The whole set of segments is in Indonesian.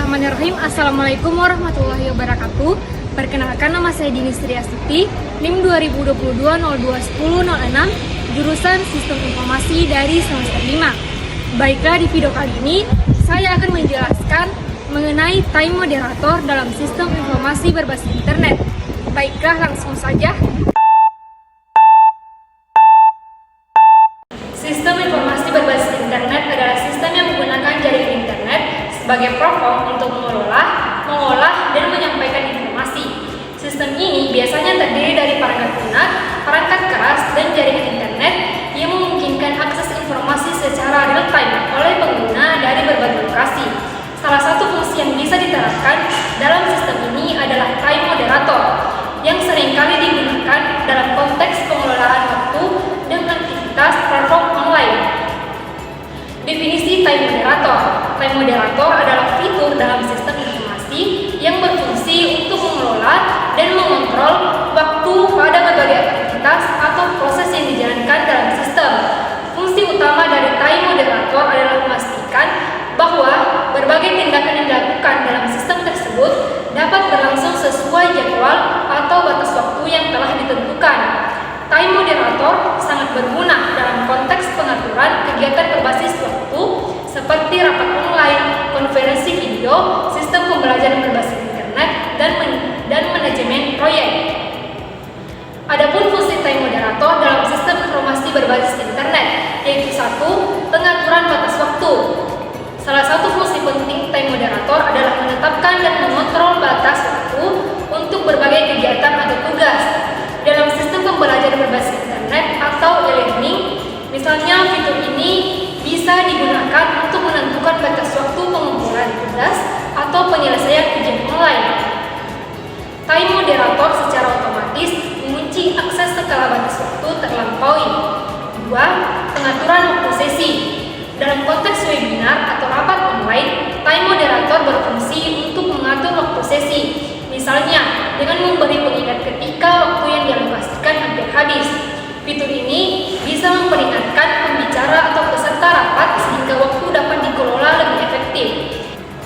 Bismillahirrahmanirrahim. Assalamualaikum warahmatullahi wabarakatuh. Perkenalkan, nama saya Dini Sri Astuti, NIM 2022-021006, jurusan Sistem Informasi dari semester 5. Baiklah, di video kali ini saya akan menjelaskan mengenai time moderator dalam sistem informasi berbasis internet. Baiklah, langsung saja. Sistem informasi berbasis internet adalah sistem yang menggunakan jaringan internet sebagai platform untuk mengolah, dan menyampaikan informasi. Sistem ini biasanya terdiri dari perangkat lunak, perangkat keras, dan jaringan internet yang memungkinkan akses informasi secara real time oleh pengguna dari berbagai lokasi. Salah satu fungsi yang bisa diterapkan dalam sistem ini adalah time moderator, yang seringkali digunakan dalam konteks pengelolaan waktu dan aktivitas platform online. Definisi time moderator. Time moderator adalah fitur dalam sistem informasi yang berfungsi untuk mengelola dan mengontrol waktu pada berbagai aktivitas atau proses yang dijalankan dalam sistem. Fungsi utama dari time moderator adalah memastikan bahwa berbagai tindakan yang dilakukan dalam sistem tersebut dapat berlangsung sesuai jadwal atau batas waktu yang telah ditentukan. Time moderator sangat berguna dalam konteks pengaturan kegiatan berbasis waktu seperti rapat online, konferensi video, sistem pembelajaran berbasis internet, dan manajemen proyek. Adapun fungsi time moderator dalam sistem informasi berbasis internet yaitu 1. Pengaturan batas waktu. Salah satu fungsi penting time moderator adalah menetapkan dan mengontrol batas waktu untuk berbagai kegiatan atau tugas. Dalam sistem pembelajaran berbasis internet atau e-learning, misalnya fitur ini bisa digunakan untuk menentukan batas waktu pengumpulan tugas atau penyelesaian ujian online. Time moderator secara otomatis mengunci akses setelah batas waktu terlampaui. 2. Pengaturan waktu sesi. Dalam konteks webinar atau rapat online, time moderator berfungsi untuk mengatur waktu sesi. Misalnya, dengan memberi pengingat ketika waktu yang dialokasikan hampir habis. Fitur ini bisa memperingatkan pembicara atau peserta rapat sehingga waktu dapat dikelola lebih efektif.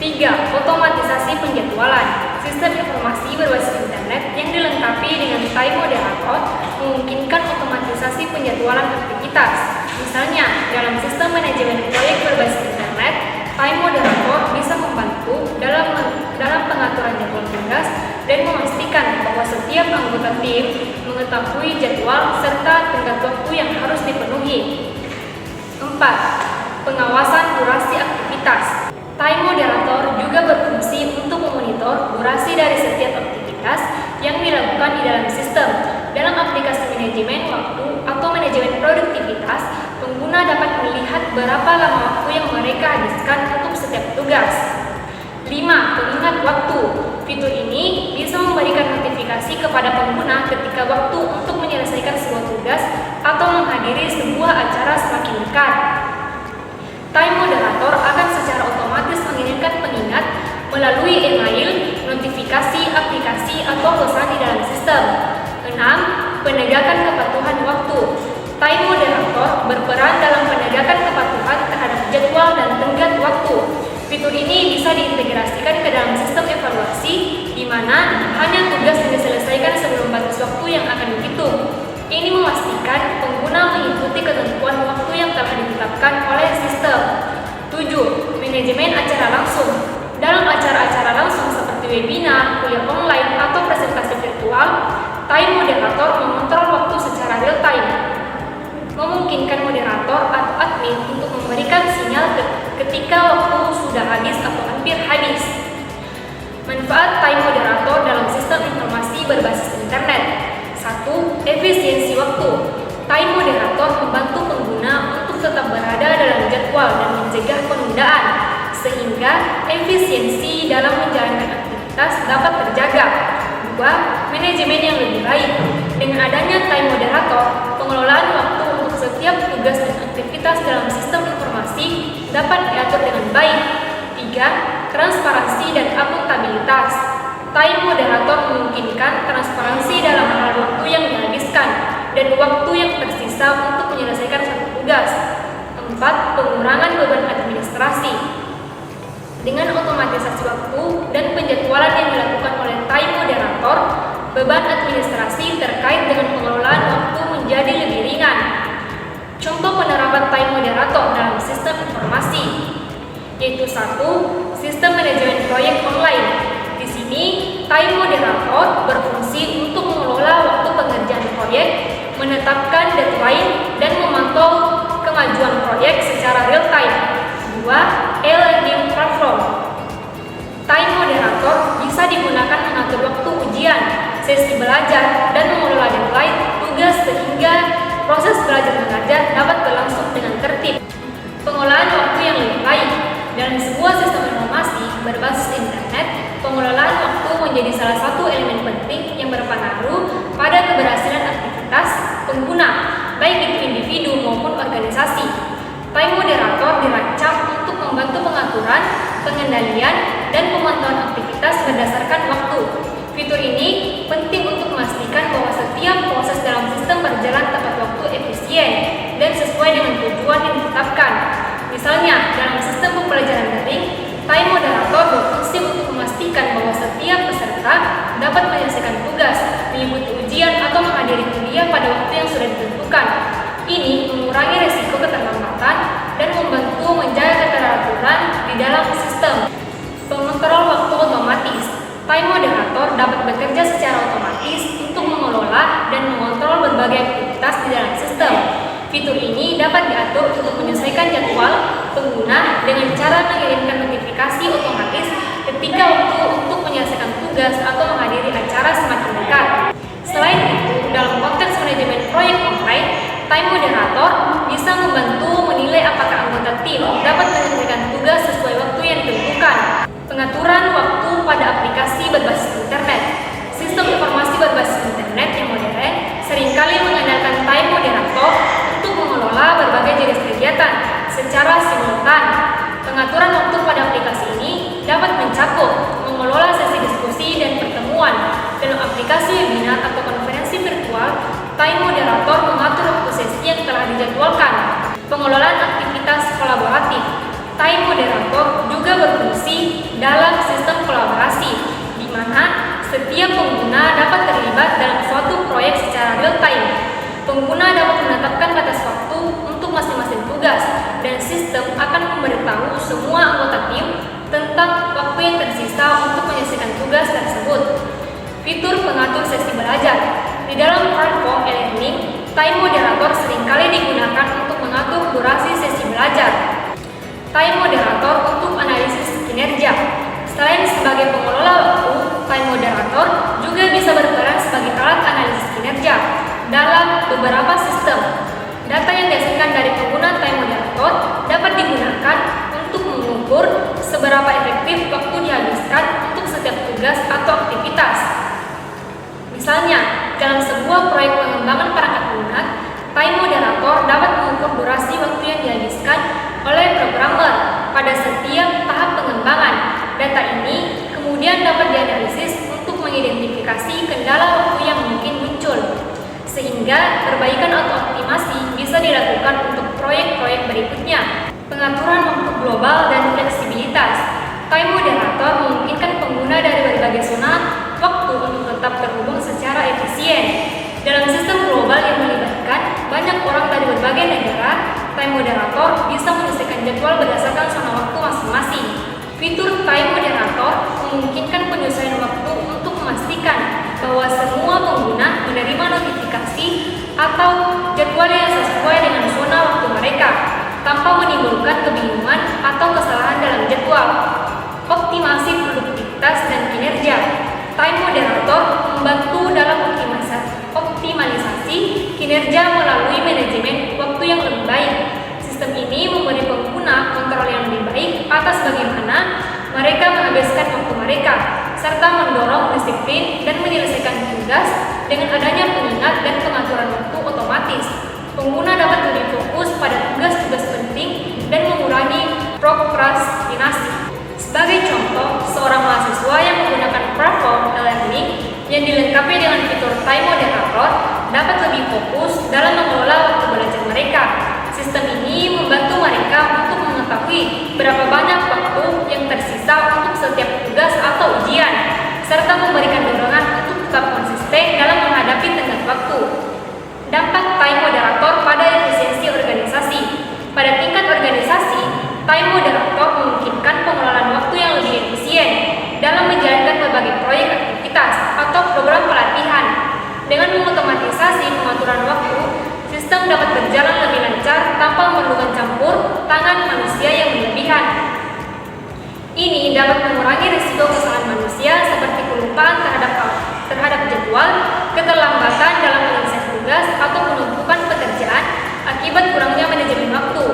3. Otomatisasi penjadwalan. Sistem informasi berbasis internet yang dilengkapi dengan time moderator memungkinkan otomatisasi penjadwalan aktivitas. Misalnya, dalam sistem manajemen proyek berbasis internet, time moderator bisa membantu dalam pengaturan jadwal tugas dan memastikan bahwa setiap anggota tim mengetahui jadwal serta tenggat waktu yang harus dipenuhi. 4. Pengawasan durasi aktivitas. Time moderator juga berfungsi untuk memonitor durasi dari setiap aktivitas yang dilakukan di dalam sistem. Dalam aplikasi manajemen waktu atau manajemen produktivitas, pengguna dapat melihat berapa lama waktu yang mereka habiskan untuk setiap tugas. 5. Pengingat waktu. Fitur ini bisa memberikan notifikasi kepada pengguna ketika waktu untuk menyelesaikan sebuah tugas atau menghadiri sebuah acara semakin dekat. Time moderator akan secara otomatis mengirimkan pengingat melalui email, notifikasi, aplikasi, atau pesan di dalam sistem. 6. Penegakan kepatuhan waktu. Time moderator berperan dalam penegakan kepatuhan terhadap jadwal dan tenggat waktu. Fitur ini bisa diintegrasikan ke dalam sistem evaluasi, di mana hanya tugas yang diselesaikan sebelum batas waktu yang akan dihitung. Ini memastikan pengguna mengikuti ketentuan waktu yang telah ditetapkan oleh sistem. 7. Manajemen acara langsung. Dalam acara-acara langsung seperti webinar, kuliah online, atau presentasi virtual, time moderator mengontrol waktu secara real time, memungkinkan moderator atau admin untuk memberikan sinyal ketika waktu sudah habis atau hampir habis. Manfaat time moderator dalam sistem informasi berbasis internet. 1. Efisiensi waktu. Time moderator membantu pengguna untuk tetap berada dalam jadwal dan mencegah penundaan, sehingga efisiensi dalam menjalankan aktivitas dapat terjaga. 2. Manajemen yang lebih baik. Dengan adanya time moderator, pengelolaan waktu untuk setiap tugas dan aktivitas dalam sistem informasi dapat diatur dengan baik. 3. Transparansi dan akuntabilitas. Time moderator memungkinkan transparansi dalam hal waktu yang dihabiskan dan waktu yang tersisa untuk menyelesaikan satu tugas. 4. Pengurangan beban administrasi. Dengan otomatisasi waktu 1. Sistem manajemen proyek online. Di sini, time moderator berfungsi untuk mengelola waktu pengerjaan proyek, menetapkan deadline, dan memantau kemajuan proyek secara real time. 2. E-learning platform. Time moderator bisa digunakan mengatur waktu ujian, sesi belajar, dan mengelola deadline tugas sehingga proses belajar mengajar dapat berlangsung dengan tertib. Pengelolaan waktu yang lebih baik. Dalam sebuah sistem informasi berbasis internet, pengelolaan waktu menjadi salah satu elemen penting yang berpengaruh pada keberhasilan aktivitas pengguna, baik itu individu maupun organisasi. Time moderator dirancang untuk membantu pengaturan, pengendalian, dan pemantauan aktivitas berdasarkan waktu. Fitur ini penting untuk memastikan bahwa setiap proses dalam sistem berjalan tepat waktu, efisien, dan sesuai dengan tujuan yang ditetapkan. Misalnya, dalam sistem pembelajaran daring, time moderator berfungsi untuk memastikan bahwa setiap peserta dapat menyelesaikan tugas, mengikuti ujian, atau menghadiri kuliah pada waktu yang sudah ditentukan. Ini mengurangi risiko keterlambatan dan membantu menjaga keteraturan di dalam sistem. Pengontrol waktu otomatis. Time moderator dapat bekerja secara otomatis untuk mengelola dan mengontrol berbagai aktivitas di dalam sistem. Fitur ini dapat diatur untuk menyesuaikan jadwal pengguna dengan cara mengirimkan notifikasi otomatis ketika waktu untuk menyelesaikan tugas atau menghadiri acara semakin dekat. Selain itu, dalam konteks manajemen proyek online, time moderator bisa membantu menilai apakah anggota tim dapat menyelesaikan tugas sesuai waktu yang ditentukan. Pengaturan waktu pada aplikasi berbasis internet. Sistem informasi berbasis internet yang modern seringkali mengandalkan time moderator untuk mengelola berbagai jenis kegiatan secara simultan. Pengaturan waktu pada aplikasi ini dapat mencakup mengelola sesi diskusi dan pertemuan. Dalam aplikasi webinar atau konferensi virtual, time moderator mengatur waktu sesi yang telah dijadwalkan. Pengelolaan aktivitas kolaboratif. Time moderator juga berfungsi dalam sistem kolaborasi, di mana setiap pengguna dapat terlibat dalam suatu proyek secara real time. Pengguna dapat menetapkan batas waktu untuk masing-masing tugas, dan sistem akan memberitahu semua anggota tim tentang waktu yang tersisa untuk menyelesaikan tugas tersebut. Fitur pengatur sesi belajar. Di dalam platform e-learning, time moderator seringkali digunakan untuk mengatur durasi sesi belajar. Time moderator untuk analisis kinerja. Selain sebagai pengelola waktu, time moderator juga bisa berperan sebagai alat analisis kinerja dalam beberapa sistem. Data yang dihasilkan dari pengguna time moderator dapat digunakan untuk mengukur seberapa efektif waktu dihabiskan untuk setiap tugas atau aktivitas. Misalnya, dalam sebuah proyek pengembangan perangkat lunak, time moderator dapat mengukur durasi waktu yang dihabiskan oleh programmer pada setiap tahap pengembangan. Data ini kemudian dapat dianalisis untuk mengidentifikasi kendala waktu yang mungkin muncul, sehingga perbaikan atau optimasi bisa dilakukan untuk proyek-proyek berikutnya. Pengaturan waktu global dan fleksibilitas. Time moderator memungkinkan pengguna dari berbagai zona waktu untuk tetap terhubung secara efisien. Dalam sistem global yang melibatkan banyak orang dari berbagai negara, time moderator bisa menyelesaikan jadwal berdasarkan zona waktu masing-masing. Fitur time moderator memungkinkan penyesuaian waktu untuk memastikan bahwa semua pengguna menerima notifikasi atau jadwal yang sesuai dengan zona waktu mereka, tanpa menimbulkan kebingungan atau kesalahan dalam jadwal. Optimasi produktivitas dan kinerja. Time moderator membantu dalam optimalisasi kinerja melalui manajemen waktu yang lebih baik. Sistem ini memberi pengguna kontrol yang lebih baik atas bagaimana mereka menghabiskan waktu mereka, serta mendorong disiplin dan menyelesaikan tugas dengan adanya pengingat dan pengaturan waktu otomatis. Pengguna dapat lebih fokus pada tugas-tugas penting dan mengurangi prokrastinasi. Sebagai contoh, seorang mahasiswa yang menggunakan platform e-learning yang dilengkapi dengan fitur time moderator dapat lebih fokus dalam mengelola waktu belajar mereka. Sistem ini membantu mereka untuk mengetahui berapa banyak waktu yang tersisa untuk setiap tugas atau ujian, serta memberikan dorongan untuk tetap konsisten dalam menghadapi tenggat waktu. Dampak time moderator pada efisiensi organisasi. Pada tingkat organisasi, time moderator memungkinkan memungkinkan pengelolaan waktu yang lebih efisien dalam menjalankan berbagai proyek aktivitas atau program pelatihan. Dengan mengotomatisasi pengaturan waktu, sistem dapat berjalan lebih lancar tanpa memerlukan campur tangan manusia yang berlebihan. Ini dapat mengurangi risiko kesalahan manusia seperti kelupaan terhadap jadwal, keterlambatan dalam menyelesaikan tugas, atau penumpukan pekerjaan akibat kurangnya manajemen waktu.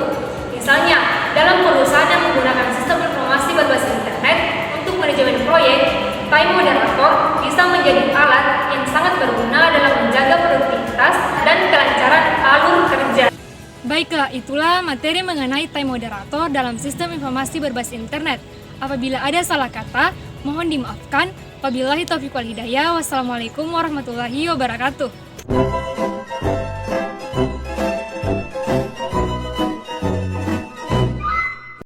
Misalnya, dalam perusahaan yang menggunakan sistem informasi berbasis internet untuk manajemen proyek, time moderator bisa menjadi alat yang sangat berguna dalam menjaga produktivitas dan kelancaran alur kerja. Baiklah, itulah materi mengenai time moderator dalam sistem informasi berbasis internet. Apabila ada salah kata, mohon dimaafkan. Wabillahi taufiq wal hidayah. Wassalamualaikum warahmatullahi wabarakatuh.